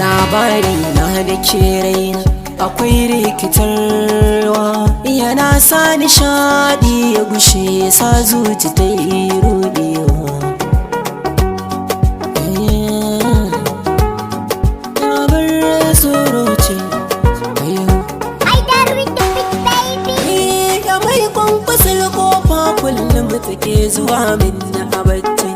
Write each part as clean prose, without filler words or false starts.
labari na da ke raina akwai rikitarwa, yana sa nishadi ya gushe, sa zuci ta yi rudewa. Kullum take zuwa min na abacci,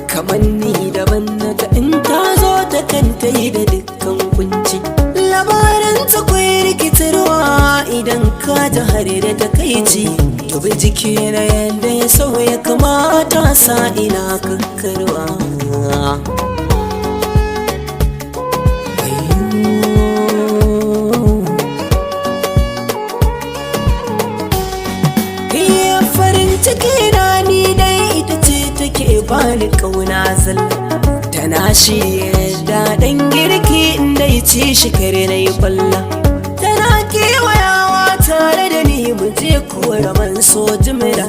kamar ni daban na ta in ta zo ta kanta yi da dukkan kunci. Labarin ta kwai rikitarwa idan ka ji har da takaici, to bi jiki na yadda ya sauya kamata sa ina kakkarwa. Cikina ni dai ita ce take bani kauna zalla, tana shi yadda dan girki inda ya ce shi kare na yi kwalla, tana kewayawa tare da ni mu je kora man so jimira.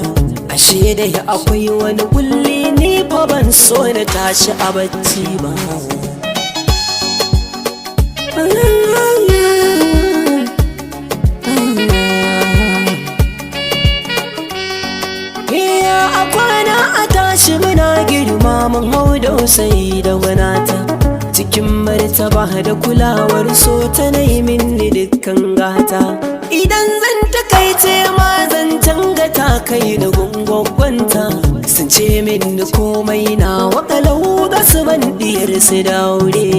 Ashe dai akwai wani kulli ni fa ban so na tashi a bacci ba. Muna girma mun hau dausayi da wanata, cikin martaba da kulawar so ta yi minni dukkan gata. Idan zan takaice ma zan tanga ta kai da gungwagwanta, sun ce min komai na wakalau ga su bandiyar su daure.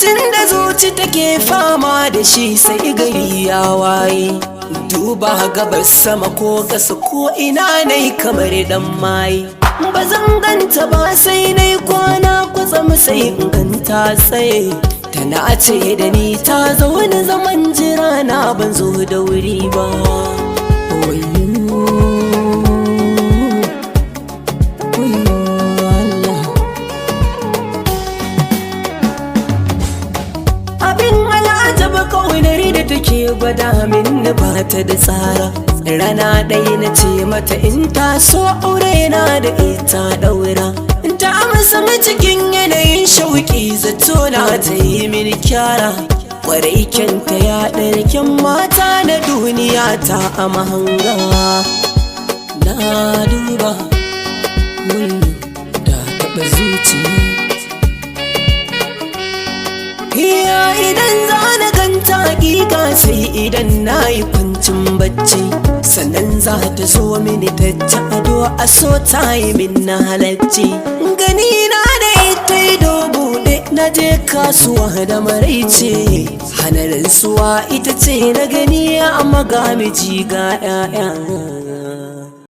Jin da zuci take fama da shi sai gari ya waye, duba gabas sama ko kasa ko ina nai kamar dan maye. Ba zan ganta ba sai nai kwana kwatsam sai in ganta tsaye, tana ce da ni ta zaune zaman jira na ban zo da wuri ba. Take gwada min ba ta da tsara, rana ɗaya na ce mata in ta so aure na da ita ɗaura. Ta amsa cikin yanayin shauƙi, zato na ta yi mini kyara, ƙwarai kyanta ya ɗarken mata na duniya ta a mahanga. Na duba da taɓa zuciya, idan za na ganta hakika sai idan na yi kwancin bacci, sannan za ta zo mini ta ci ado a so ta yi min na halacci. Gani na da ita ido buɗe na je kasuwa da maraice, hana rantsuwa ita ce na gani amma ga miji ga 'ya'ya.